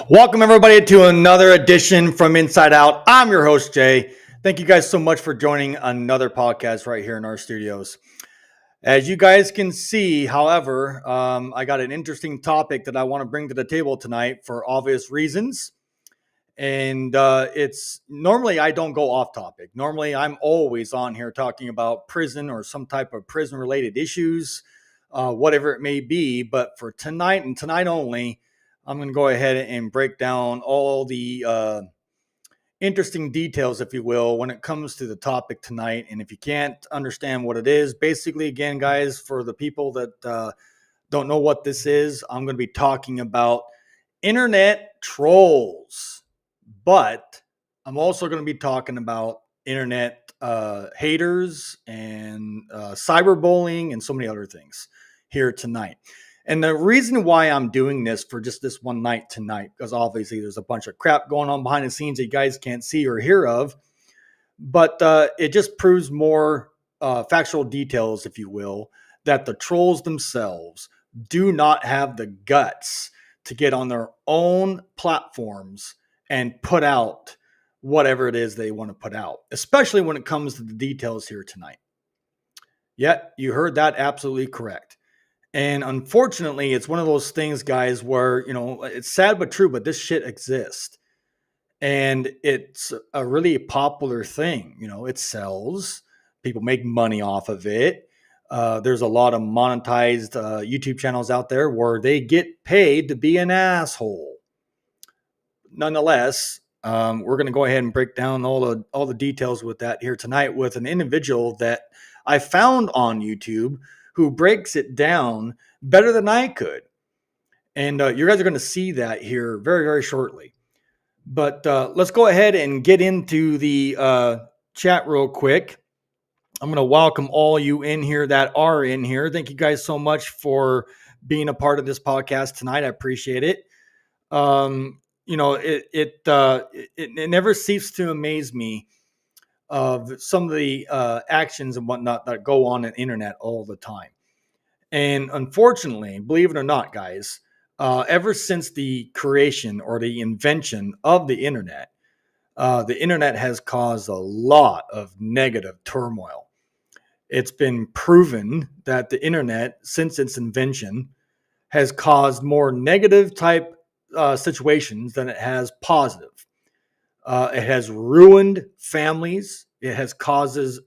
Welcome, everybody, to another edition from Inside Out. I'm your host, Jay. Thank you guys so much for joining another podcast right here in our studios. As you guys can see, however, I got an interesting topic that I want to bring to the table tonight for obvious reasons. And it's normally I don't go off topic. Normally, I'm always on here talking about prison or some type of prison related issues, whatever it may be. But for tonight and tonight only, I'm going to go ahead and break down all the interesting details, if you will, when it comes to the topic tonight. And if you can't understand what it is, basically, again, guys, for the people that don't know what this is, I'm going to be talking about internet trolls. But I'm also going to be talking about internet haters and cyberbullying and so many other things here tonight. And the reason why I'm doing this for just this one night tonight, because obviously there's a bunch of crap going on behind the scenes that you guys can't see or hear of, but it just proves more factual details, if you will, that the trolls themselves do not have the guts to get on their own platforms and put out whatever it is they want to put out, especially when it comes to the details here tonight. Yet, you heard that absolutely correct. And unfortunately, it's one of those things, guys, where, you know, it's sad but true, but this shit exists. And it's a really popular thing. You know, it sells. People make money off of it. There's a lot of monetized YouTube channels out there where they get paid to be an asshole. Nonetheless, we're going to go ahead and break down all the details with that here tonight with an individual that I found on YouTube who breaks it down better than I could. And you guys are going to see that here very, very shortly. But let's go ahead and get into the chat real quick. I'm going to welcome all you in here that are in here. Thank you guys so much for being a part of this podcast tonight. I appreciate it. You know, it never ceases to amaze me of some of the actions and whatnot that go on the internet all the time. And unfortunately, believe it or not, guys, ever since the creation or the invention of the internet has caused a lot of negative turmoil. It's been proven that the internet, since its invention, has caused more negative type situations than it has positive. It has ruined families. It has caused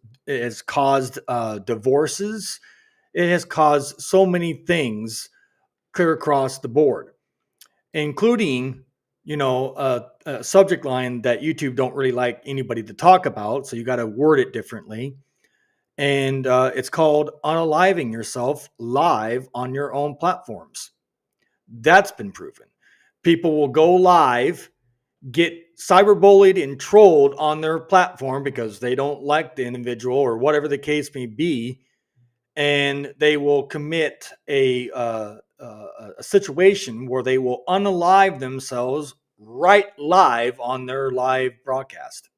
divorces. It has caused so many things clear across the board, including, you know, a subject line that YouTube don't really like anybody to talk about. So you got to word it differently. And it's called unaliving yourself live on your own platforms. That's been proven. People will go live, get cyberbullied and trolled on their platform because they don't like the individual or whatever the case may be, and they will commit a situation where they will unalive themselves right live on their live broadcast.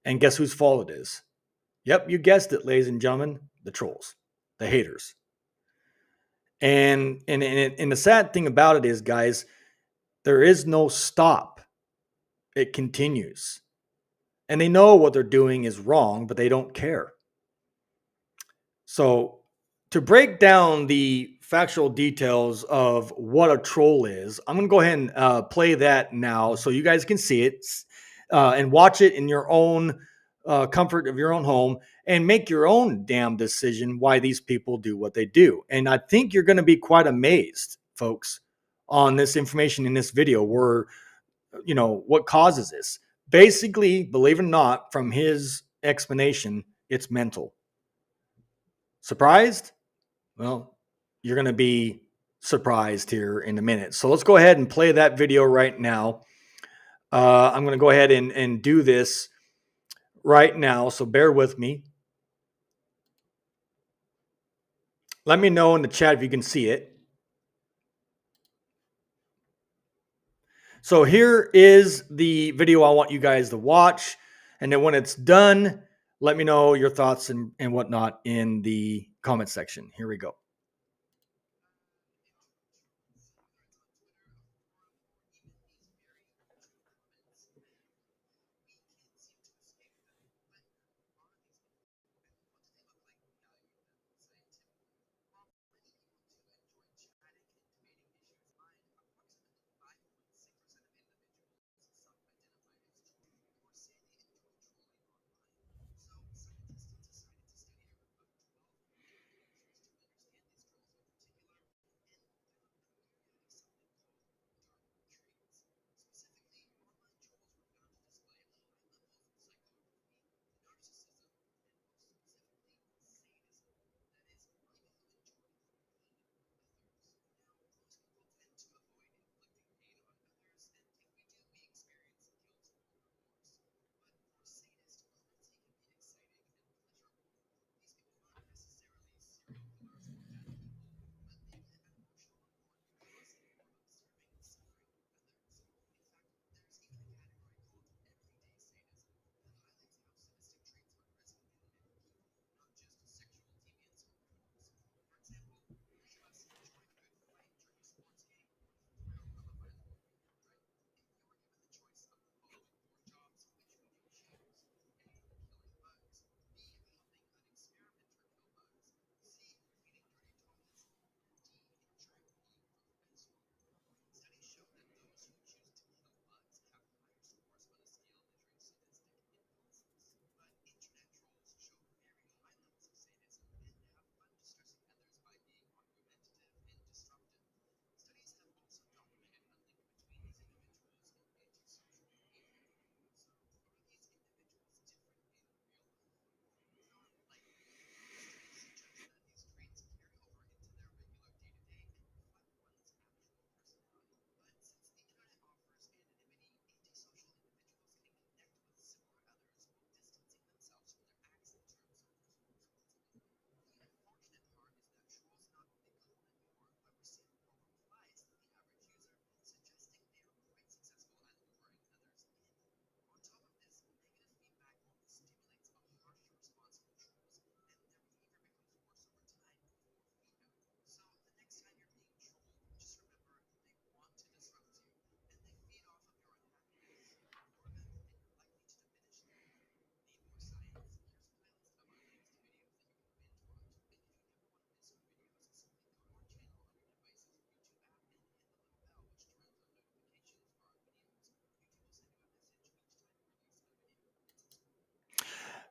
And guess whose fault it is? Yep, you guessed it, ladies and gentlemen, the trolls, the haters. And the sad thing about it is, guys, there is no stop. It continues. And they know what they're doing is wrong, but they don't care. So to break down the factual details of what a troll is, I'm going to go ahead and play that now so you guys can see it and watch it in your own comfort of your own home and make your own damn decision why these people do what they do. And I think you're going to be quite amazed, folks, on this information in this video where, you know, what causes this. Basically, believe it or not, from his explanation, it's mental. Surprised? Well, you're going to be surprised here in a minute. So let's go ahead and play that video right now. I'm going to go ahead and do this right now. So bear with me. Let me know in the chat if you can see it. So here is the video I want you guys to watch. And then when it's done, let me know your thoughts and whatnot in the comment section. Here we go.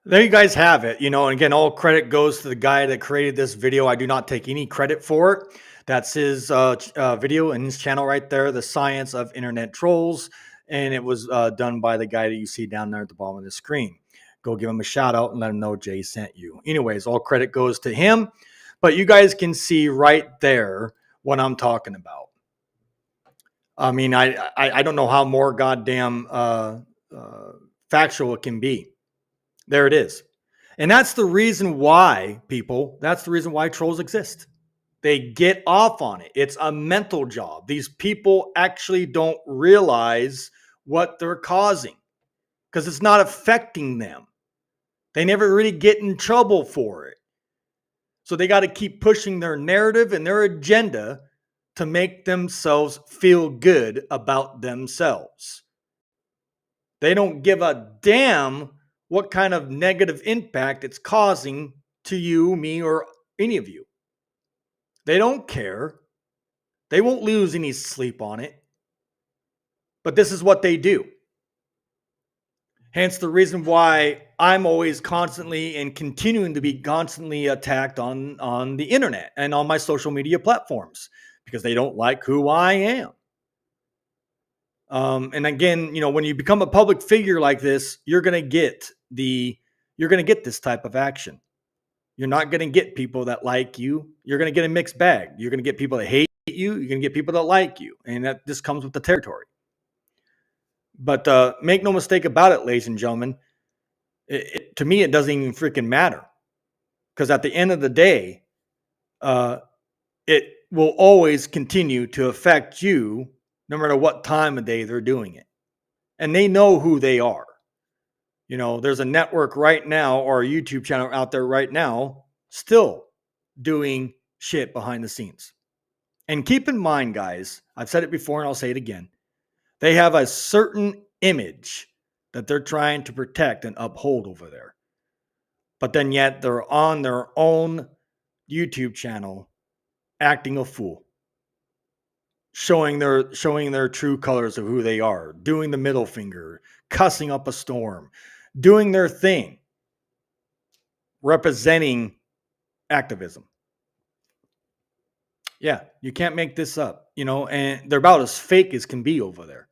There you guys have it. And again, all credit goes to the guy that created this video. I do not take any credit for it. That's his video and his channel right there, The Science of Internet Trolls. And it was done by the guy that you see down there at the bottom of the screen. Go give him a shout out and let him know Jay sent you. Anyways, all credit goes to him. But you guys can see right there what I'm talking about. I mean, I don't know how more goddamn factual it can be. There it is. And that's the reason why, people, that's the reason why trolls exist. They get off on it. It's a mental job. These people actually don't realize what they're causing because it's not affecting them. They never really get in trouble for it. So they got to keep pushing their narrative and their agenda to make themselves feel good about themselves. They don't give a damn what kind of negative impact it's causing to you, me, or any of you. They don't care. They won't lose any sleep on it. But this is what they do. Hence the reason why I'm always constantly and continuing to be constantly attacked on the internet and on my social media platforms because they don't like who I am. And again, when you become a public figure like this, you're going to get this type of action. You're not going to get people that like you. You're going to get a mixed bag. You're going to get people that hate you. You're going to get people that like you. And that just comes with the territory. But make no mistake about it, ladies and gentlemen. To me, it doesn't even freaking matter. Because at the end of the day, it will always continue to affect you no matter what time of day they're doing it. And they know who they are. You know, there's a network right now or a YouTube channel out there right now still doing shit behind the scenes. And keep in mind, guys, I've said it before and I'll say it again. They have a certain image that they're trying to protect and uphold over there. But then yet they're on their own YouTube channel acting a fool. Showing their true colors of who they are, doing the middle finger, cussing up a storm, doing their thing, representing activism. Yeah, you can't make this up, you know, and they're about as fake as can be over there.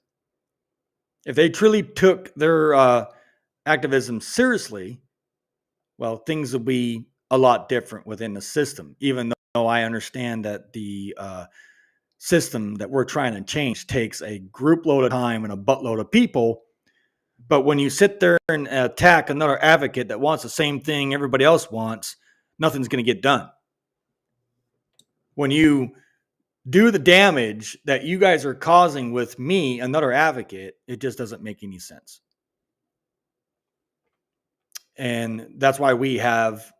If they truly took their activism seriously, well, things will be a lot different within the system, even though I understand that the system that we're trying to change takes a group load of time and a buttload of people. But when you sit there and attack another advocate that wants the same thing everybody else wants, nothing's going to get done. When you do the damage that you guys are causing with me, another advocate, it just doesn't make any sense. And that's why we have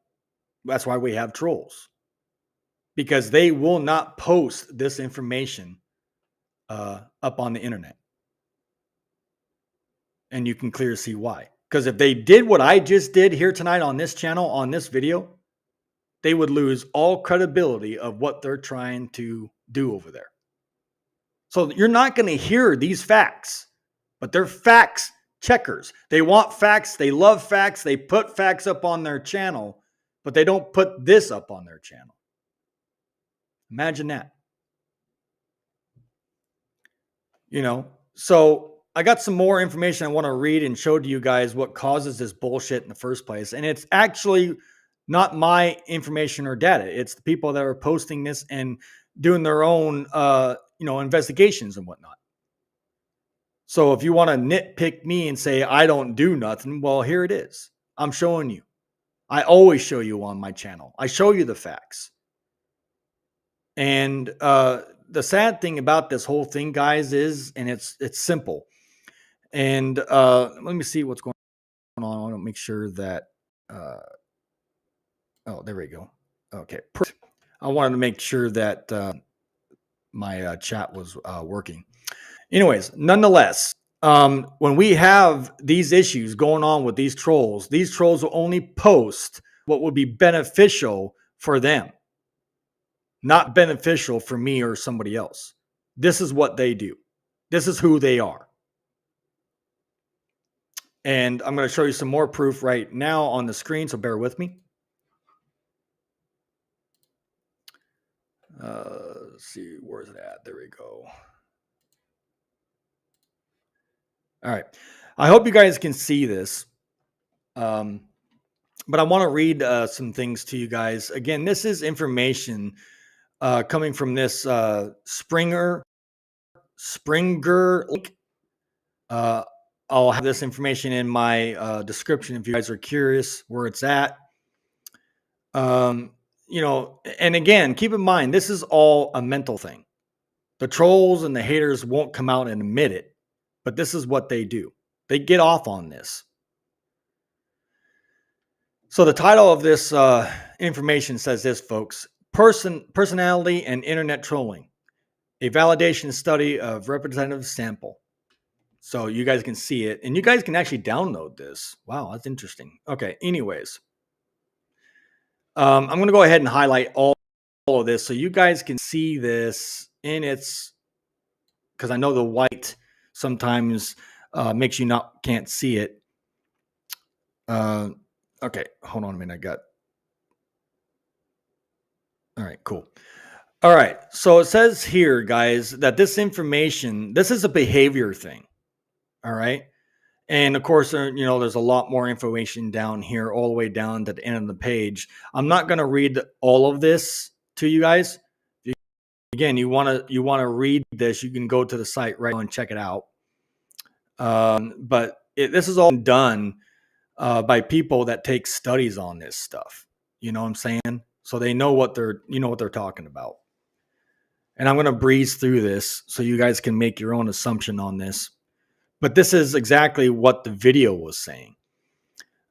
trolls, because they will not post this information up on the internet. And you can clearly see why. Because if they did what I just did here tonight on this channel, on this video, they would lose all credibility of what they're trying to do over there. So you're not going to hear these facts, but they're facts checkers. They want facts. They love facts. They put facts up on their channel, but they don't put this up on their channel. Imagine that. You know, so I got some more information I want to read and show to you guys what causes this bullshit in the first place. And it's actually not my information or data. It's the people that are posting this and doing their own, investigations and whatnot. So if you want to nitpick me and say I don't do nothing, well, here it is. I'm showing you. I always show you on my channel. I show you the facts. And the sad thing about this whole thing, guys, is, and it's simple. And let me see what's going on. I want to make sure that. Oh, there we go. Okay, perfect. I wanted to make sure that my chat was working. Anyways, nonetheless, when we have these issues going on with these trolls will only post what would be beneficial for them, not beneficial for me or somebody else. This is what they do. This is who they are. And I'm going to show you some more proof right now on the screen, so bear with me. Let's see, where's it at? There we go. All right. I hope you guys can see this. But I want to read some things to you guys. Again, this is information coming from this Springer link. I'll have this information in my description if you guys are curious where it's at. And again, keep in mind, this is all a mental thing. The trolls and the haters won't come out and admit it, but this is what they do. They get off on this. So the title of this information says this, folks: Personality and Internet Trolling, a validation study of representative sample. So you guys can see it, and you guys can actually download this. Wow, that's interesting. Okay, anyways. I'm going to go ahead and highlight all of this so you guys can see this in its, because I know the white sometimes makes you can't see it. Okay, hold on a minute. All right, cool. All right, so it says here, guys, that this information, this is a behavior thing. All right. And of course, there's a lot more information down here, all the way down to the end of the page. I'm not going to read all of this to you guys. Again, you want to read this, you can go to the site right now and check it out. But this is all done by people that take studies on this stuff. You know what I'm saying? So they know what they're talking about. And I'm going to breeze through this so you guys can make your own assumption on this. But this is exactly what the video was saying.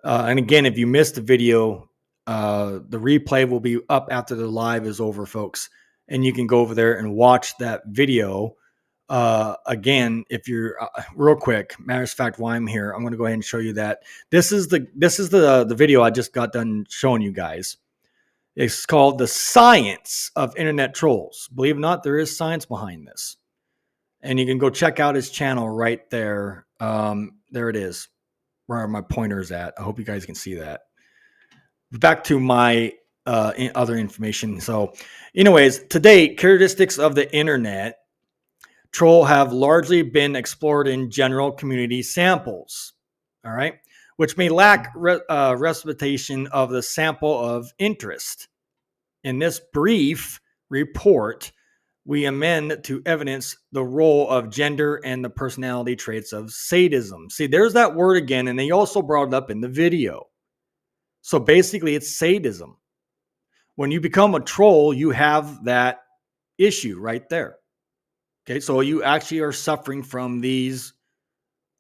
And again, if you missed the video, the replay will be up after the live is over, folks. And you can go over there and watch that video. Again, if you're real quick, matters of fact, while I'm here, I'm going to go ahead and show you that this is the video I just got done showing you guys. It's called The Science of Internet Trolls. Believe it or not, there is science behind this. And you can go check out his channel right there. There it is, where my pointer's at. I hope you guys can see that. Back to my other information. So anyways, to date, characteristics of the internet troll have largely been explored in general community samples, all right, which may lack representation of the sample of interest. In this brief report, we amend to evidence the role of gender and the personality traits of sadism. See, there's that word again, and they also brought it up in the video. So basically, it's sadism. When you become a troll, you have that issue right there. Okay, so you actually are suffering from these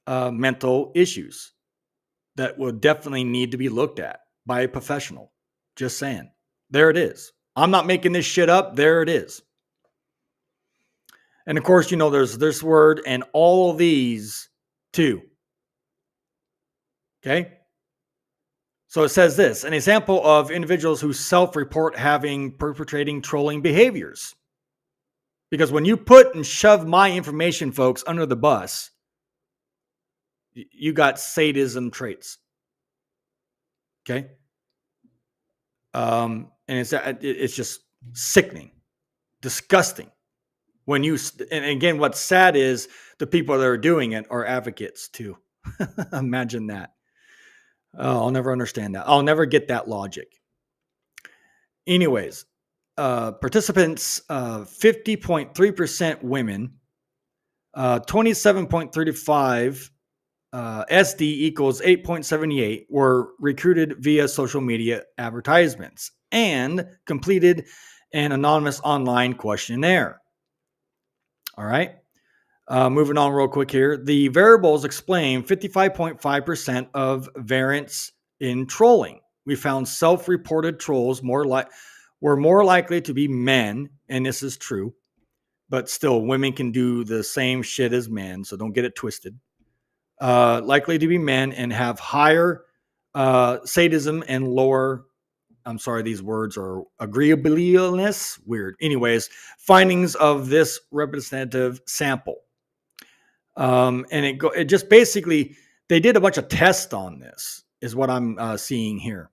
mental issues that will definitely need to be looked at by a professional. Just saying. There it is. I'm not making this shit up. There it is. And of course, there's this word and all of these too. Okay. So it says this, an example of individuals who self-report perpetrating trolling behaviors. Because when you put and shove my information, folks, under the bus, you got sadism traits. Okay. And it's just sickening, disgusting. And again, what's sad is the people that are doing it are advocates too. Imagine that. Oh, I'll never understand that. I'll never get that logic. Anyways, participants, 50.3% women, 27.35 SD equals 8.78 were recruited via social media advertisements and completed an anonymous online questionnaire. All right. Moving on real quick here. The variables explain 55.5% of variance in trolling. We found self-reported trolls were more likely to be men, and this is true, but still women can do the same shit as men, so don't get it twisted. Likely to be men and have higher sadism and lower, I'm sorry, these words are agreeableness. Weird. Anyways, findings of this representative sample. And it just basically, they did a bunch of tests on this, is what I'm seeing here.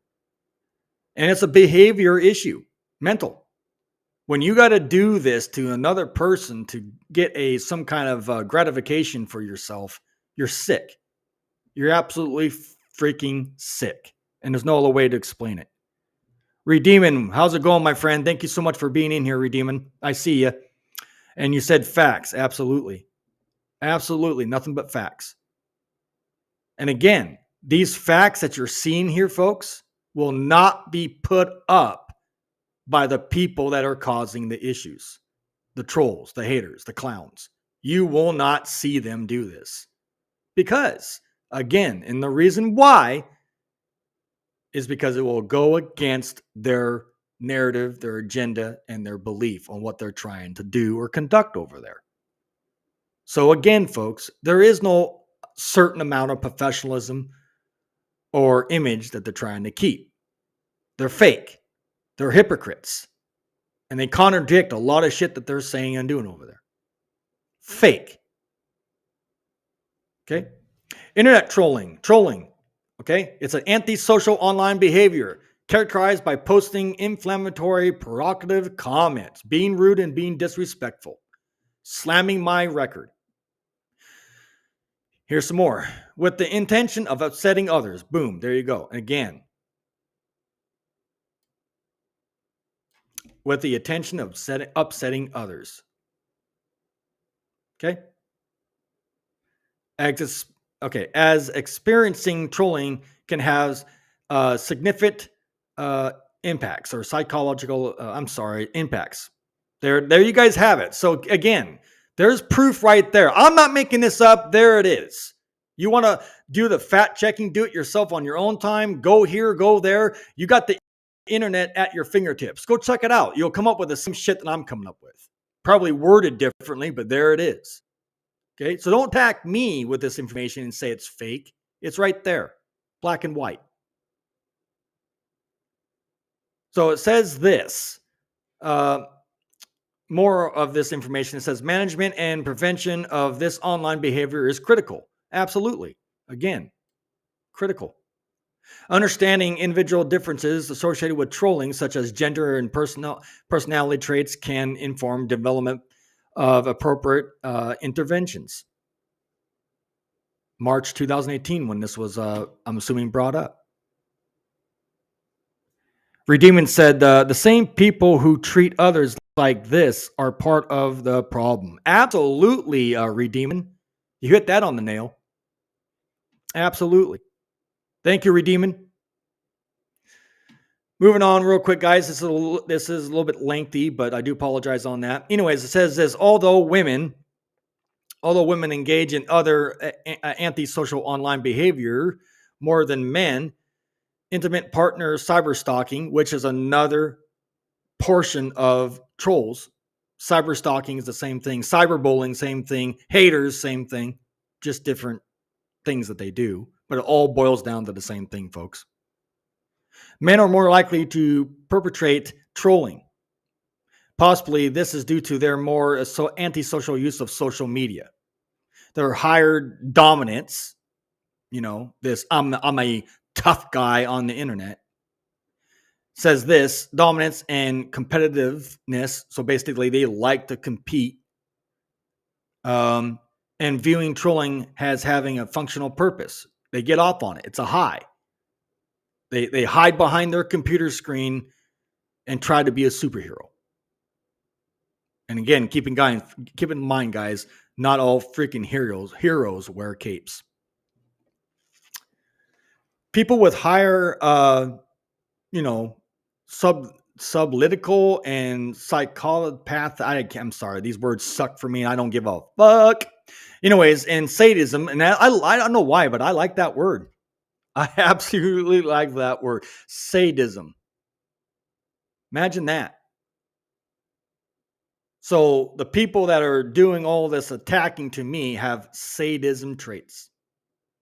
And it's a behavior issue, mental. When you got to do this to another person to get some kind of gratification for yourself, you're sick. You're absolutely freaking sick. And there's no other way to explain it. Redeemin, how's it going, my friend? Thank you so much for being in here, Redeemin. I see you. And you said facts. Absolutely. Absolutely. Nothing but facts. And again, these facts that you're seeing here, folks, will not be put up by the people that are causing the issues. The trolls, the haters, the clowns. You will not see them do this. Because, again, and the reason why is because it will go against their narrative, their agenda, and their belief on what they're trying to do or conduct over there. So again, folks, there is no certain amount of professionalism or image that they're trying to keep. They're fake. They're hypocrites. And they contradict a lot of shit that they're saying and doing over there. Fake. Okay? Internet trolling. Okay? It's an antisocial online behavior characterized by posting inflammatory, provocative comments, being rude and being disrespectful, slamming my record. Here's some more. With the intention of upsetting others. Boom, there you go. And again, with the intention of upsetting others. Okay? As experiencing trolling can have significant impacts or psychological, impacts. There you guys have it. So again, there's proof right there. I'm not making this up. There it is. You want to do the fact checking, do it yourself on your own time. Go here, go there. You got the internet at your fingertips. Go check it out. You'll come up with the same shit that I'm coming up with. Probably worded differently, but there it is. Okay, so don't attack me with this information and say it's fake. It's right there, black and white. So it says this. More of this information. It says management and prevention of this online behavior is critical. Absolutely. Again, critical. Understanding individual differences associated with trolling, such as gender and personality traits, can inform development of appropriate interventions. March 2018, when this was, I'm assuming, brought up. Redeeming said, the same people who treat others like this are part of the problem. Absolutely, Redeeming. You hit that on the nail. Absolutely. Thank you, Redeeming. Moving on real quick, guys. This is a little bit lengthy, but I do apologize on that. Anyways, it says this, although women engage in other antisocial online behavior more than men, intimate partner cyberstalking, which is another portion of trolls. Cyberstalking is the same thing. Cyberbullying, same thing. Haters, same thing. Just different things that they do. But it all boils down to the same thing, folks. Men are more likely to perpetrate trolling. Possibly this is due to their more antisocial use of social media. Their higher dominance, this I'm a tough guy on the internet, says this dominance and competitiveness. So basically, they like to compete. And viewing trolling as having a functional purpose. They get off on it. It's a high. They hide behind their computer screen and try to be a superhero. And again, keep in mind, guys, not all freaking heroes wear capes. People with higher, sublitical and psychopath. I'm sorry, these words suck for me. I don't give a fuck. Anyways, and sadism, and I don't know why, but I like that word. I absolutely like that word, sadism. Imagine that. So the people that are doing all this attacking to me have sadism traits.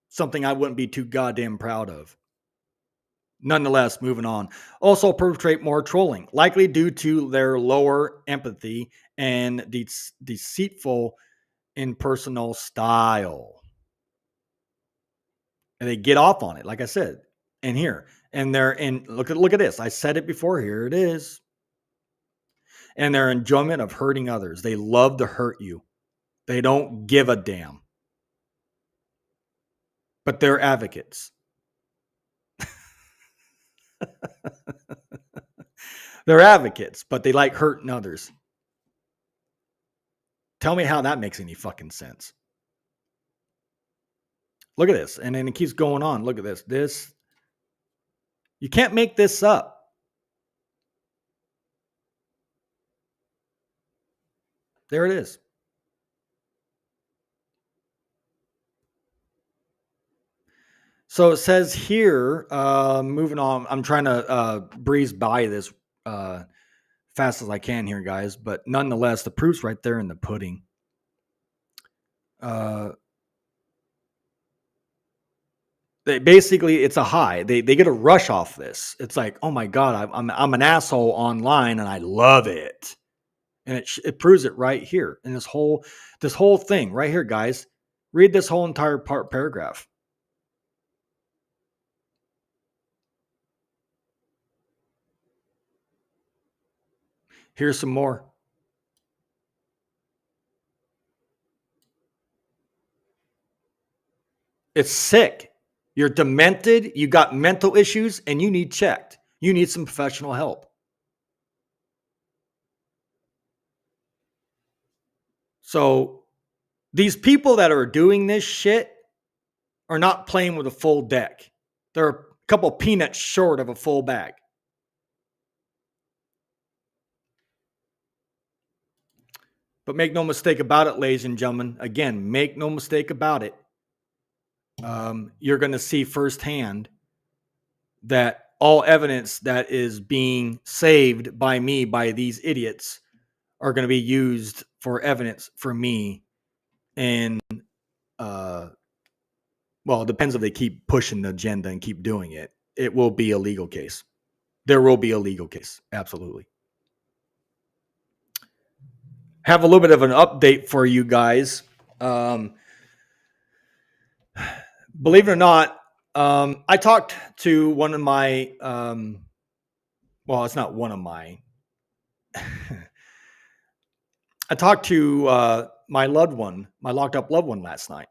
Something I wouldn't be too goddamn proud of. Nonetheless, moving on. Also perpetrate more trolling, likely due to their lower empathy and deceitful impersonal style. And they get off on it, like I said. And here. And they're in look at this. I said it before. Here it is. And their enjoyment of hurting others. They love to hurt you. They don't give a damn. But they're advocates. They're advocates, but they like hurting others. Tell me how that makes any fucking sense. Look at this. And then it keeps going on. Look at this. You can't make this up. There it is. So it says here, moving on. I'm trying to breeze by this fast as I can here, guys. But nonetheless, the proof's right there in the pudding. It's a high. They get a rush off this. It's like, oh my god, I'm an asshole online, and I love it. And it proves it right here in this whole thing right here, guys. Read this whole entire paragraph. Here's some more. It's sick. You're demented, you got mental issues, and you need checked. You need some professional help. So these people that are doing this shit are not playing with a full deck. They're a couple peanuts short of a full bag. But make no mistake about it, ladies and gentlemen. Again, make no mistake about it. You're going to see firsthand that all evidence that is being saved by me by these idiots are going to be used for evidence for me. And well, it depends if they keep pushing the agenda and keep doing it. It will be a legal case. There will be a legal case. Absolutely. Have a little bit of an update for you guys. Believe it or not, I talked to one of my, well, it's not one of my, I talked to my loved one, my locked up loved one last night.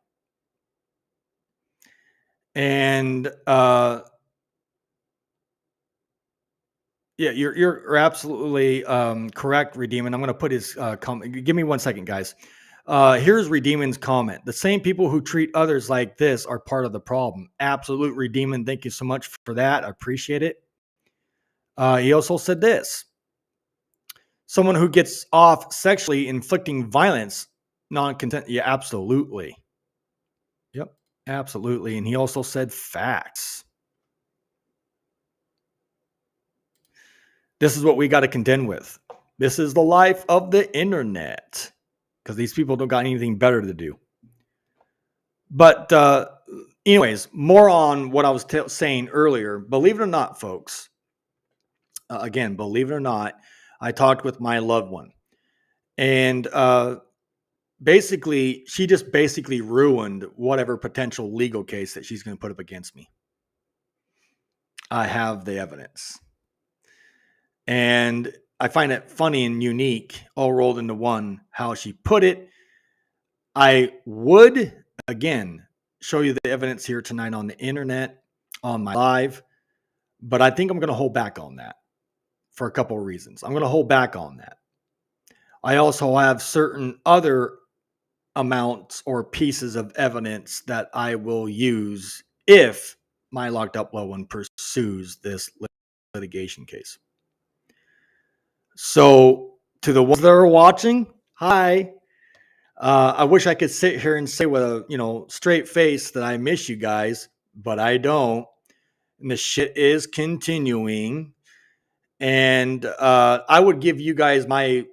And yeah, you're absolutely correct, Redeeman. I'm going to put his comment. Give me 1 second, guys. Here's Redeeman's comment. The same people who treat others like this are part of the problem. Absolute, Redeeman. Thank you so much for that. I appreciate it. He also said this. Someone who gets off sexually inflicting violence, non-content. Yeah, absolutely. Yep, absolutely. And he also said facts. This is what we got to contend with. This is the life of the internet because these people don't got anything better to do. But anyways, more on what I was saying earlier. Believe it or not, folks, again, believe it or not, I talked with my loved one. And basically, she just basically ruined whatever potential legal case that she's going to put up against me. I have the evidence. And I find it funny and unique, all rolled into one, how she put it. I would, again, show you the evidence here tonight on the internet, on my live, but I think I'm going to hold back on that for a couple of reasons. I'm going to hold back on that. I also have certain other amounts or pieces of evidence that I will use if my locked up loved one pursues this litigation case. So to the ones that are watching, hi. I wish I could sit here and say with a straight face that I miss you guys, but I don't. And the shit is continuing. And I would give you guys my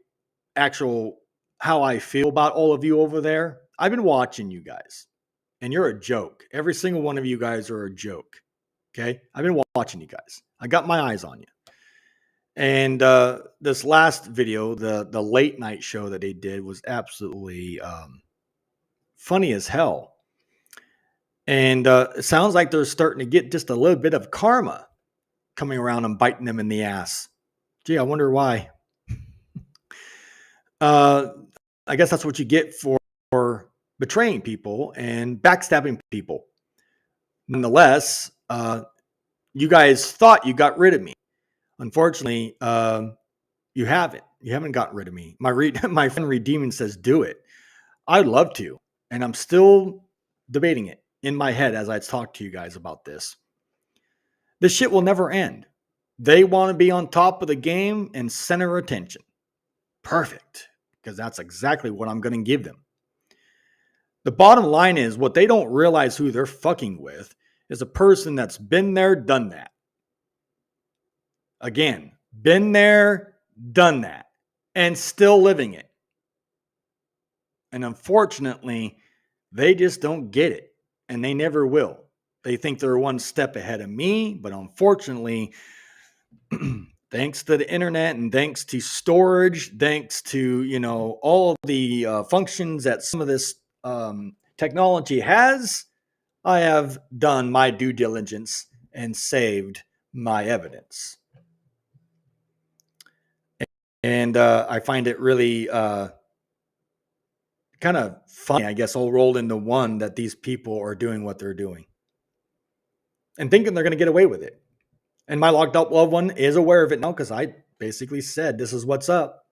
actual how I feel about all of you over there. I've been watching you guys, and you're a joke. Every single one of you guys are a joke. Okay, I've been watching you guys. I got my eyes on you. And this last video, the late night show that they did was absolutely funny as hell. And it sounds like they're starting to get just a little bit of karma coming around and biting them in the ass. Gee, I wonder why. I guess that's what you get for betraying people and backstabbing people. Nonetheless, you guys thought you got rid of me. Unfortunately, you haven't. You haven't gotten rid of me. My friend Redeeming says, do it. I'd love to. And I'm still debating it in my head as I talk to you guys about this. This shit will never end. They want to be on top of the game and center attention. Perfect. Because that's exactly what I'm going to give them. The bottom line is what they don't realize who they're fucking with is a person that's been there, done that. Again, been there, done that, and still living it. And unfortunately, they just don't get it, and they never will. They think they're one step ahead of me, but unfortunately, thanks to the internet and thanks to storage, thanks to all the functions that some of this technology has, I have done my due diligence and saved my evidence. And I find it really kind of funny, I guess, all rolled into one, that these people are doing what they're doing and thinking they're going to get away with it. And my locked up loved one is aware of it now, because I basically said, this is what's up.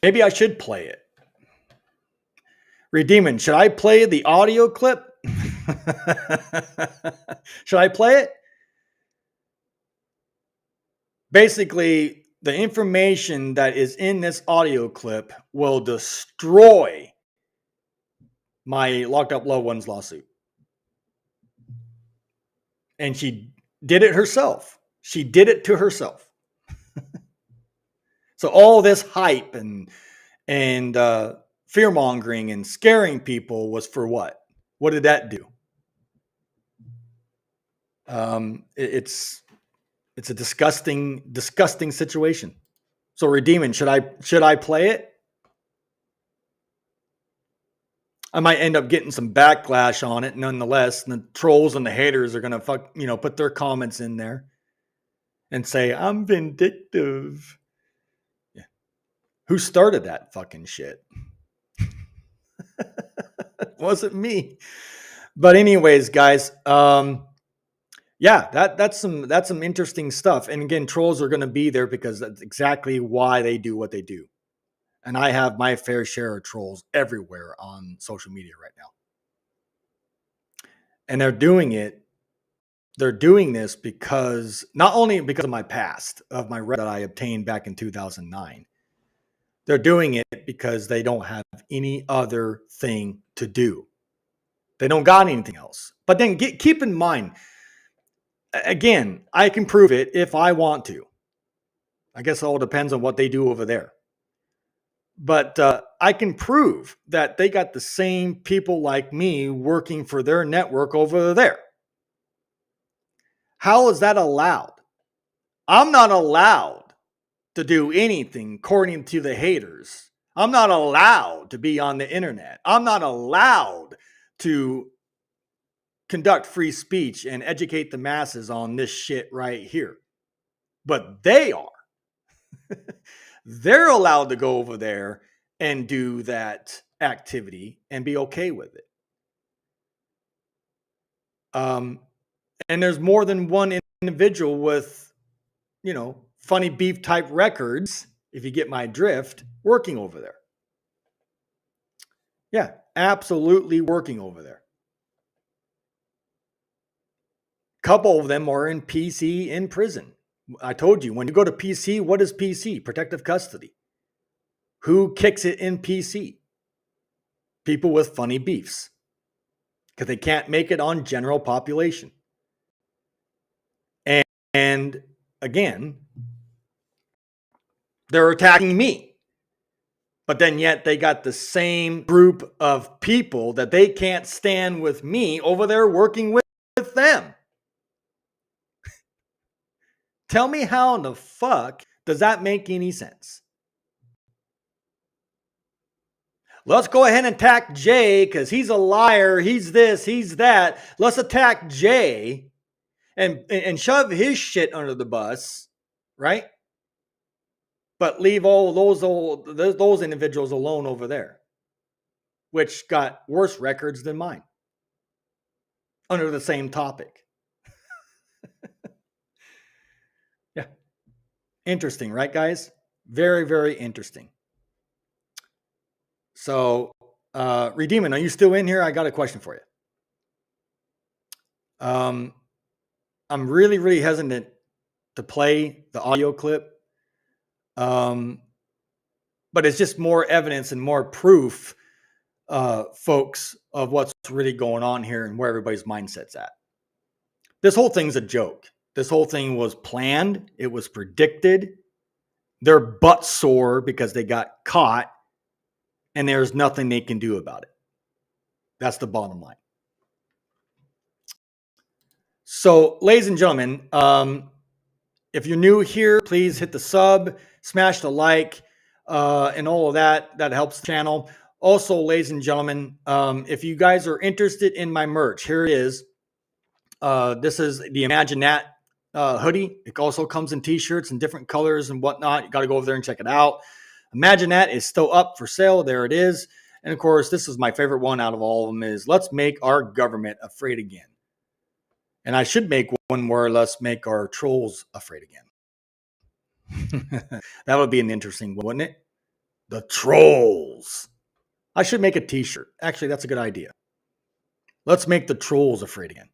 Maybe I should play it. Redeeming, should I play the audio clip? Should I play it? Basically, the information that is in this audio clip will destroy my locked up loved one's lawsuit. And she did it herself. She did it to herself. So all this hype and fear mongering and scaring people was for what? What did that do? It's a disgusting situation. So Redeeming, should I play it? I might end up getting some backlash on it nonetheless. And the trolls and the haters are gonna put their comments in there and say I'm vindictive. Yeah. Who started that fucking shit? It wasn't me. But anyways, guys, yeah, that's some interesting stuff. And again, trolls are going to be there because that's exactly why they do what they do. And I have my fair share of trolls everywhere on social media right now. And they're doing this because not only because of my past, of my that I obtained back in 2009. They're doing it because they don't have any other thing to do. They don't got anything else. But then keep in mind, again, I can prove it if I want to. I guess it all depends on what they do over there. But I can prove that they got the same people like me working for their network over there. How is that allowed? I'm not allowed to do anything according to the haters. I'm not allowed to be on the internet. I'm not allowed to conduct free speech and educate the masses on this shit right here. But they are. They're allowed to go over there and do that activity and be okay with it. And there's more than one individual with, funny beef type records, if you get my drift, working over there. Yeah, absolutely working over there. Couple of them are in PC in prison. I told you, when you go to PC, what is PC? Protective custody. Who kicks it in PC? People with funny beefs. Because they can't make it on general population. And again, they're attacking me. But then yet they got the same group of people that they can't stand with me over there working with them. Tell me how in the fuck does that make any sense? Let's go ahead and attack Jay because he's a liar. He's this, he's that. Let's attack Jay and shove his shit under the bus, right? But leave all those individuals alone over there, which got worse records than mine under the same topic. Yeah. Interesting, right, guys? Very, very interesting. So, Redeeming, are you still in here? I got a question for you. I'm really, really hesitant to play the audio clip. But it's just more evidence and more proof, folks, of what's really going on here and where everybody's mindset's at. This whole thing's a joke. This whole thing was planned. It was predicted. They're butt sore because they got caught and there's nothing they can do about it. That's the bottom line. So, ladies and gentlemen, if you're new here, please hit the sub, smash the like, and all of that. That helps the channel. Also, ladies and gentlemen, if you guys are interested in my merch, here it is. This is the Imagine That hoodie. It also comes in t-shirts and different colors and whatnot. You got to go over there and check it out. Imagine that is still up for sale. There it is. And of course, this is my favorite one out of all of them is let's make our government afraid again. And I should make one where let's make our trolls afraid again. That would be an interesting one, wouldn't it? The trolls. I should make a t-shirt. Actually, that's a good idea. Let's make the trolls afraid again.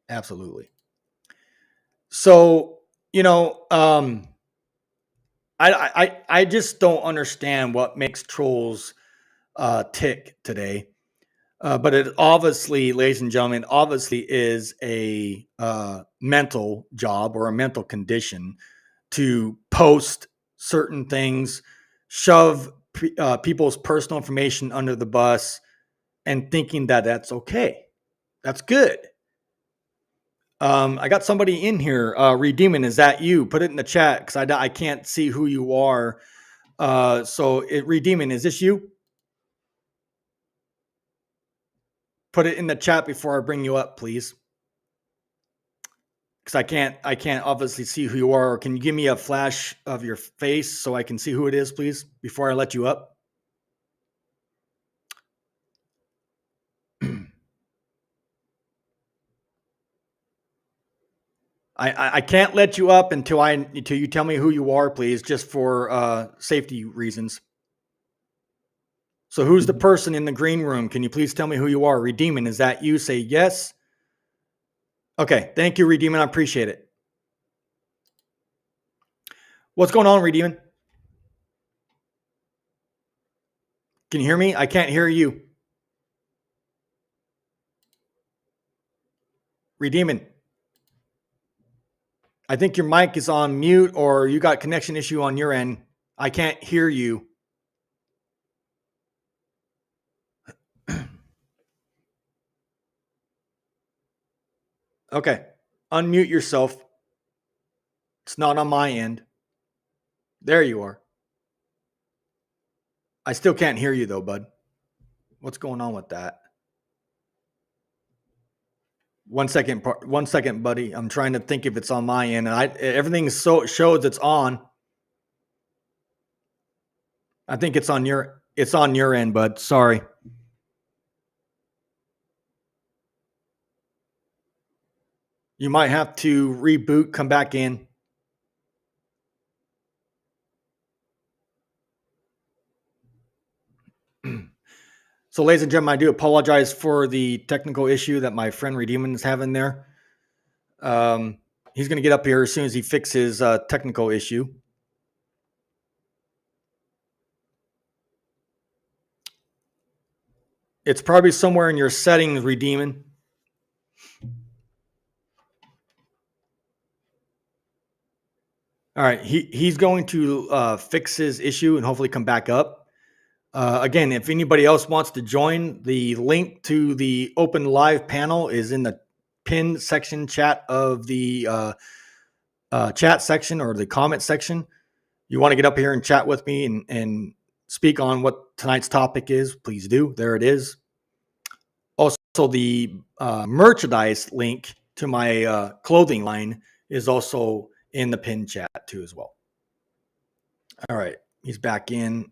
Absolutely. So, I just don't understand what makes trolls tick today. But it obviously, ladies and gentlemen, obviously is a mental job or a mental condition to post certain things, shove people's personal information under the bus, and thinking that that's okay. That's good. I got somebody in here. Redeeming, is that you? Put it in the chat because I can't see who you are. Redeeming, is this you? Put it in the chat before I bring you up, please. Because I can't obviously see who you are. Can you give me a flash of your face so I can see who it is, please, before I let you up? I can't let you up until you tell me who you are, please, just for safety reasons. So who's the person in the green room? Can you please tell me who you are? Redeeming, is that you? Say yes. Okay, thank you, Redeeming. I appreciate it. What's going on, Redeeming? Can you hear me? I can't hear you. Redeeming. I think your mic is on mute or you got connection issue on your end. I can't hear you. Okay. Unmute yourself. It's not on my end. There you are. I still can't hear you though, bud. What's going on with that? 1 second, buddy. I'm trying to think if it's on my end. Everything shows it's on. I think it's on your end, bud. Sorry. You might have to reboot, come back in. So, ladies and gentlemen, I do apologize for the technical issue that my friend Redeeming is having there. He's going to get up here as soon as he fixes technical issue. It's probably somewhere in your settings, Redeeming. All right, he's going to fix his issue and hopefully come back up. Again, if anybody else wants to join, the link to the open live panel is in the pinned section chat of the chat section or the comment section. You want to get up here and chat with me and speak on what tonight's topic is, please do. There it is. Also, the merchandise link to my clothing line is also in the pinned chat too as well. All right, he's back in.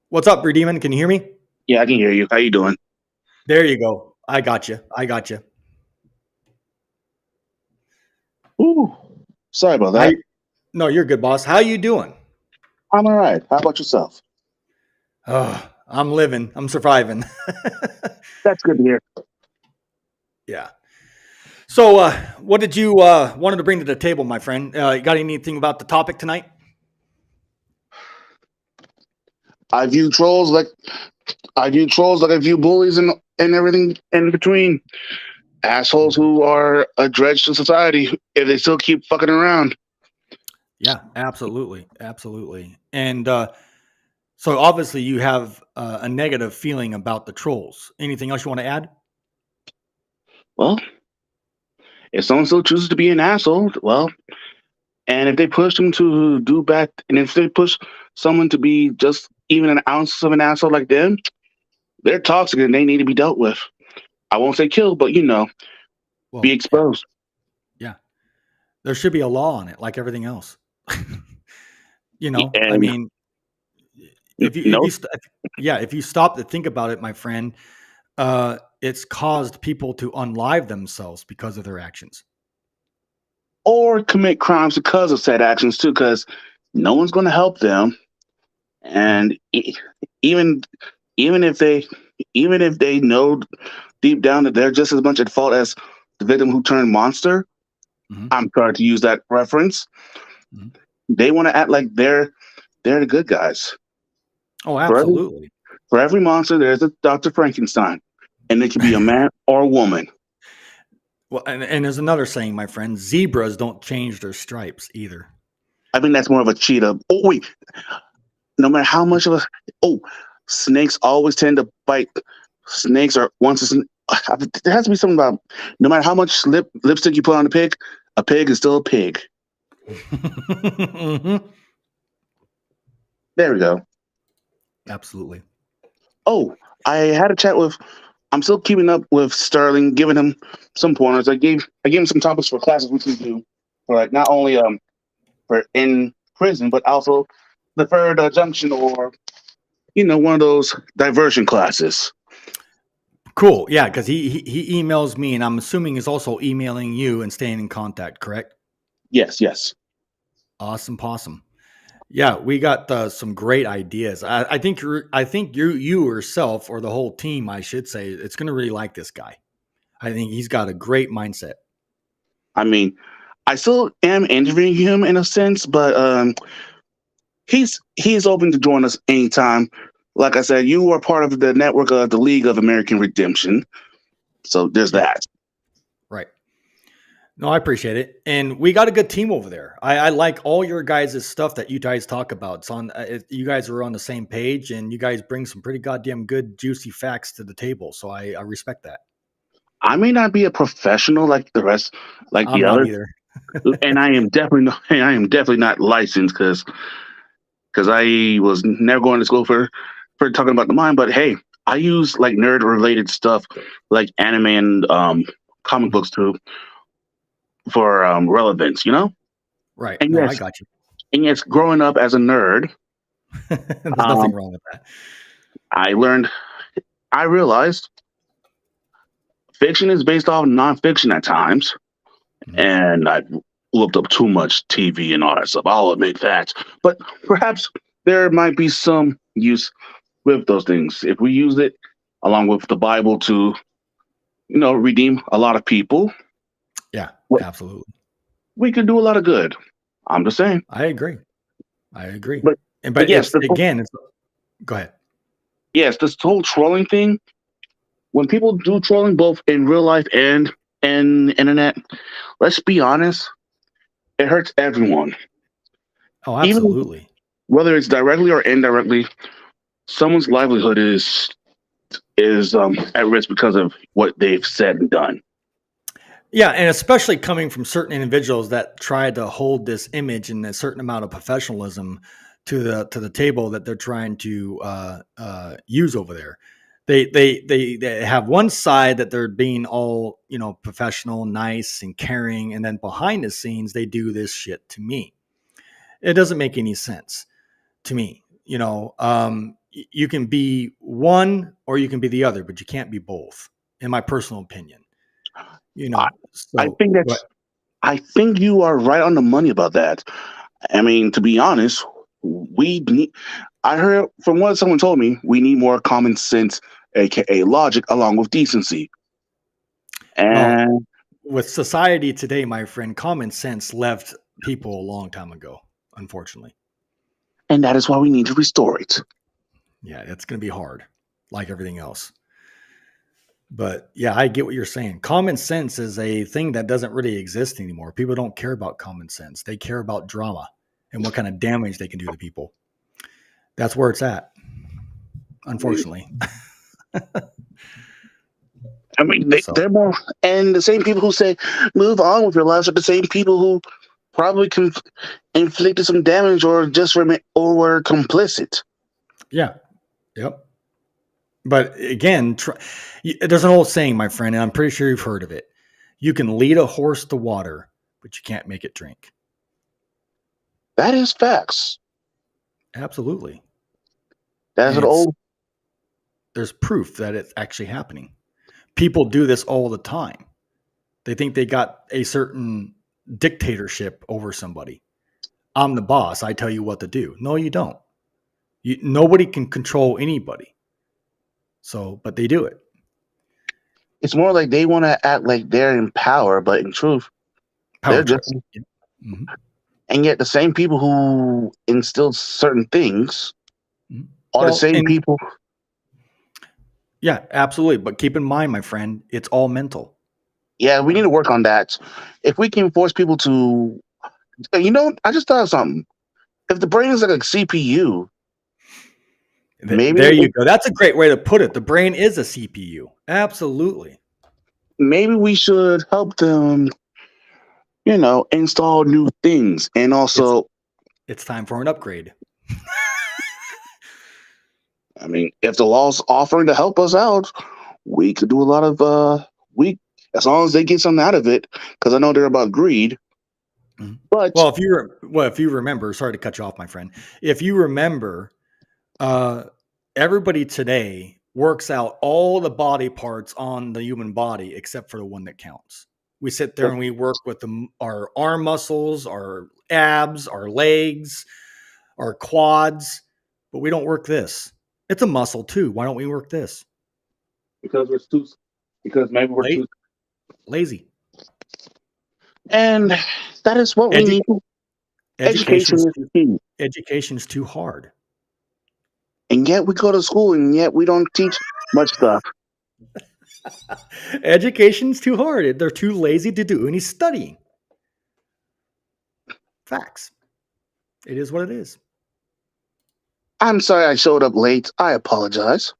What's up, Redeeming? Can you hear me? Yeah, I can hear you. How you doing? There you go. I got you. Ooh, sorry about that. No, you're good, boss. How you doing? I'm all right. How about yourself? I'm living. I'm surviving. That's good to hear. Yeah. So, what did you wanted to bring to the table, my friend? You got anything about the topic tonight? I view trolls like I view bullies and everything in between. Assholes who are a dredge to society if they still keep fucking around. Yeah, absolutely. And so obviously you have a negative feeling about the trolls. Anything else you want to add? Well, if someone still chooses to be an asshole, well, and if they push them to do bad, and if they push someone to be just even an ounce of an asshole like them, they're toxic and they need to be dealt with. I won't say killed, but be exposed. Yeah. There should be a law on it, like everything else. And I mean, No, if you stop to think about it, my friend, it's caused people to unlive themselves because of their actions. or commit crimes because of said actions too, because no one's going to help them, Mhm, and even even if they even if they know deep down that they're just as much at fault as the victim who turned monster. mhm, I'm sorry to use that reference. mhm. They want to act like they're the good guys. Oh, For every absolutely. for every monster, there's a Dr. Frankenstein, and it can be a man or a woman. Well, and there's another saying, my friend: zebras don't change their stripes either. I think that's more of a cheetah. Oh wait, no matter how much of a oh, snakes always tend to bite. Snakes are once it's there has to be something about no matter how much lipstick you put on a pig is still a pig. Mhm. There we go. Absolutely. Oh, I had a chat with. I'm still keeping up with Sterling, giving him some pointers. I gave him some topics for classes we can do for like not only for in prison but also the third junction or one of those diversion classes. Cool. Yeah, because he emails me, and I'm assuming he's also emailing you and staying in contact. Correct. Yes, yes. Awesome, possum. Yeah, we got some great ideas. I think you yourself or the whole team, I should say, it's going to really like this guy. I think he's got a great mindset. I mean, I still am interviewing him in a sense, but he's open to join us anytime. Like I said, you are part of the network of the League of American Redemption, so there's Yeah, that. right. No, I appreciate it, and we got a good team over there. I like all your guys' stuff that you guys talk about. It's on. You guys are on the same page, and you guys bring some pretty goddamn good, juicy facts to the table. So I respect that. I may not be a professional like the rest, like I'm the not others, either. and I am definitely not licensed because I was never going to school for talking about the mind. But hey, I use like nerd related stuff like anime and comic Mhm. books too for relevance, you know. Right. And No, I yes, got you. and yes, growing up as a nerd, There's nothing um, wrong with that. I learned, I realized fiction is based off nonfiction at times, Mhm. and I looked up too much TV and all that stuff. I'll admit that, but perhaps there might be some use with those things if we use it along with the Bible to redeem a lot of people. Yeah, Well, absolutely. we could do a lot of good. I'm just saying. I agree. I agree. But And but but yes, it's again, it's go ahead. this whole trolling thing. When people do trolling both in real life and internet, let's be honest, it hurts everyone. Oh, Even absolutely. whether it's directly or indirectly, someone's livelihood is at risk because of what they've said and done. Yeah, and especially coming from certain individuals that try to hold this image and a certain amount of professionalism to the table that they're trying to use over there. They have one side that they're being all professional, nice, and caring, and then behind the scenes they do this shit to me. It doesn't make any sense to me. You can be one or you can be the other, but you can't be both, in my personal opinion. I, I So think what? that's I think you are right on the money about that. I mean, to be honest, we need. I heard from what someone told me, we need more common sense, aka logic, along with decency, Well, and with society today, my friend, common sense left people a long time ago, unfortunately. that is why we need to restore it. Yeah, it's going to be hard, like everything else. But yeah, I get what you're saying. Common sense is a thing that doesn't really exist anymore. People don't care about common sense. They care about drama and what kind of damage they can do to people. That's where it's at, I mean, unfortunately. So, they're more, and the same people who say move on with your lives are the same people who probably inflicted some damage or just or were complicit. yeah. Yep. But again, there's an old saying, my friend, and I'm pretty sure you've heard of it. You can lead a horse to water, but you can't make it drink. That is facts. Absolutely. That's And an old. there's proof that it's actually happening. People do this all the time. They think they got a certain dictatorship over somebody. I'm the boss. I tell you what to do. No, you don't. Nobody can control anybody. So, but they do it. It's more like they want to act like they're in power, but in truth, they're Power trip. just. Yeah. Mhm. And yet, the same people who instilled certain things Mhm. are the Well, same and people. yeah, absolutely. But keep in mind, my friend, it's all mental. Yeah, we need to work on that. If we can force people to, I just thought of something. If the brain is like a CPU, maybe There you go. That's a great way to put it. The brain is a CPU. Absolutely. maybe we should help them, install new things, and It's also, it's time for an upgrade. I mean, if the law's offering to help us out, we could do a lot of we as long as they get something out of it, because I know they're about greed. Mhm. But Well, if you remember, sorry to cut you off, my friend. If you remember, uh, everybody today works out all the body parts on the human body except for the one that counts. We sit there and we work with our arm muscles, our abs, our legs, our quads, but we don't work this. It's a muscle too. Why don't we work this? because we're too, because maybe we're La- too, Lazy. and that is what we Edu- need. Education education's is too key. education's too hard. And yet we go to school, and yet we don't teach much stuff. Education's too hard. They're too lazy to do any studying. Facts. It is what it is. I'm sorry I showed up late. I apologize.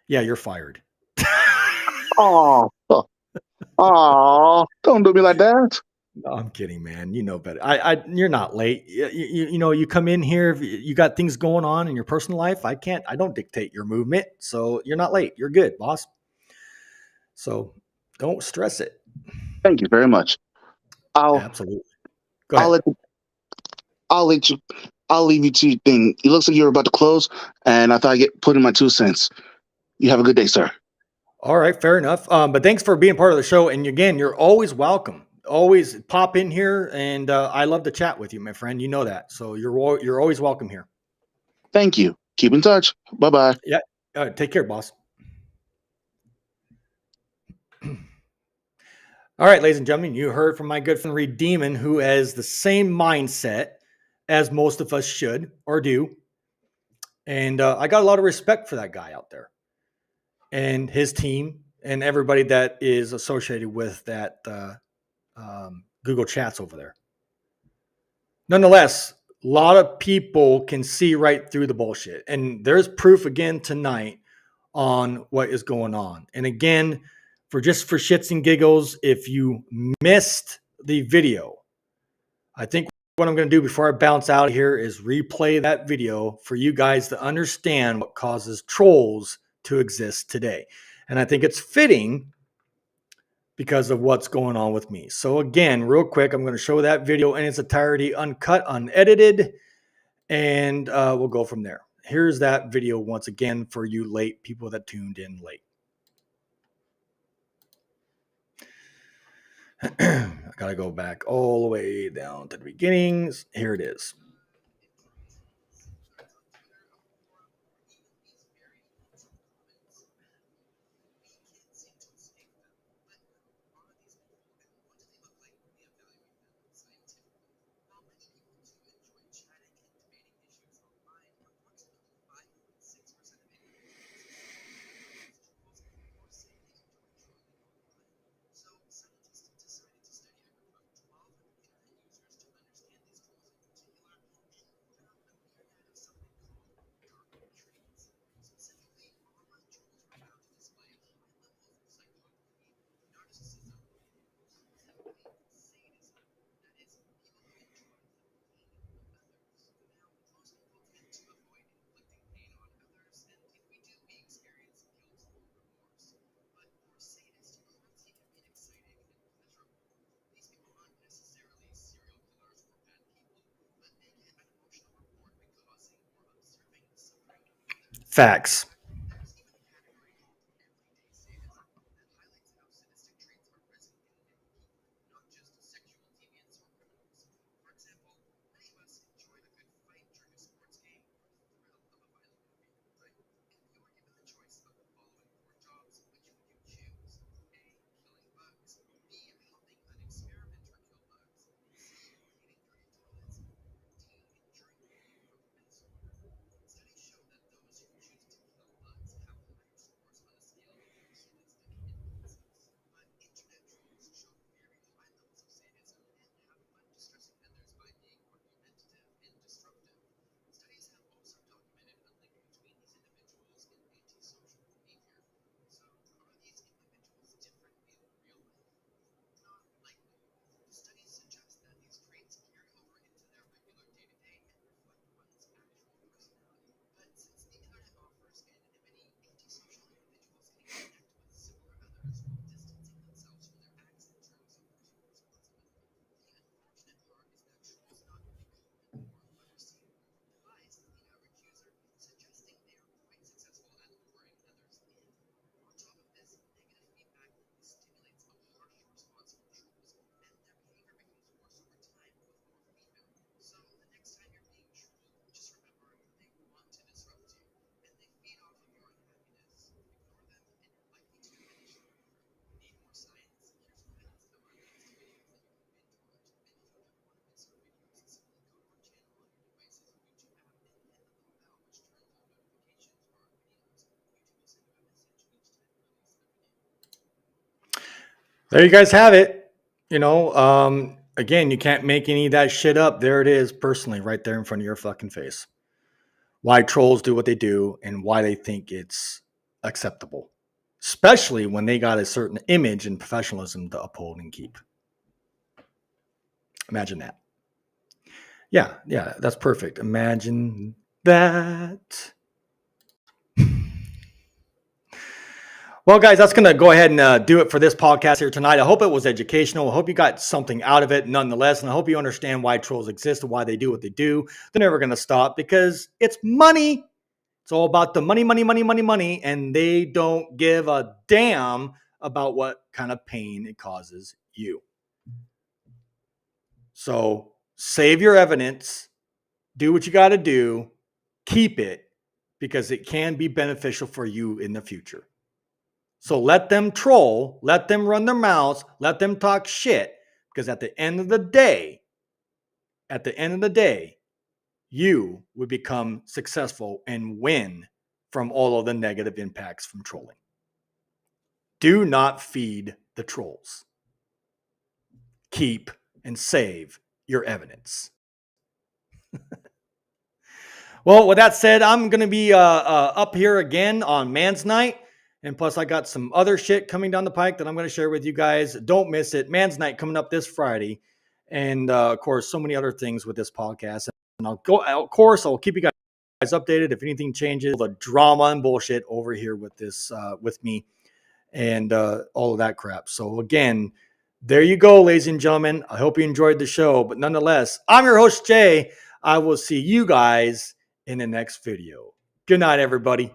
Yeah, you're fired. Oh, oh, don't do me like that. No, I'm kidding, man. You know better. You're not late. You come in here. If you got things going on in your personal life. I don't dictate your movement. So you're not late. You're good, boss. So don't stress it. Thank you very much. I'll Absolutely. Go I'll ahead. let I'll let you I'll leave you to your thing. It looks like you're about to close, and I thought I'd put in my 2 cents. You have a good day, sir. All right, fair enough. But thanks for being part of the show. And again, you're always welcome. Always pop in here, and I love to chat with you, my friend. You know that, so you're always welcome here. Thank you. Keep in touch. Bye bye. Yeah. Take care, boss. All right, ladies and gentlemen, you heard from my good friend Redeeman, who has the same mindset as most of us should or do, and I got a lot of respect for that guy out there and his team and everybody that is associated with that Google Chats over there. Nonetheless, a lot of people can see right through the bullshit. And there's proof again tonight on what is going on. And again, for shits and giggles, if you missed the video, I think what I'm going to do before I bounce out here is replay that video for you guys to understand what causes trolls to exist today. And I think it's fitting because of what's going on with me. So again, real quick, I'm going to show that video in its entirety, uncut, unedited, and we'll go from there. Here's that video once again for you late people that tuned in late. I got to go back all the way down to the beginnings. Here it is. Facts. There you guys have it. Again, you can't make any of that shit up. There it is, personally, right there in front of your fucking face. Why trolls do what they do and why they think it's acceptable, especially when they got a certain image and professionalism to uphold and keep. Imagine that. Yeah, that's perfect. Imagine that. Well, guys, that's going to go ahead and do it for this podcast here tonight. I hope it was educational. I hope you got something out of it nonetheless. And I hope you understand why trolls exist and why they do what they do. They're never going to stop because it's money. It's all about the money, money, money, money, money. And they don't give a damn about what kind of pain it causes you. So save your evidence. Do what you got to do. Keep it because it can be beneficial for you in the future. So let them troll, let them run their mouths, let them talk shit, because at the end of the day, you would become successful and win from all of the negative impacts from trolling. Do not feed the trolls. Keep and save your evidence. Well, with that said, I'm going to be up here again on Man's Night. And plus, I got some other shit coming down the pike that I'm going to share with you guys. Don't miss it. Man's Night coming up this Friday. And, of course, so many other things with this podcast. And I'll keep you guys updated if anything changes. The drama and bullshit over here with this, with me and all of that crap. So, again, there you go, ladies and gentlemen. I hope you enjoyed the show. But nonetheless, I'm your host, Jay. I will see you guys in the next video. Good night, everybody.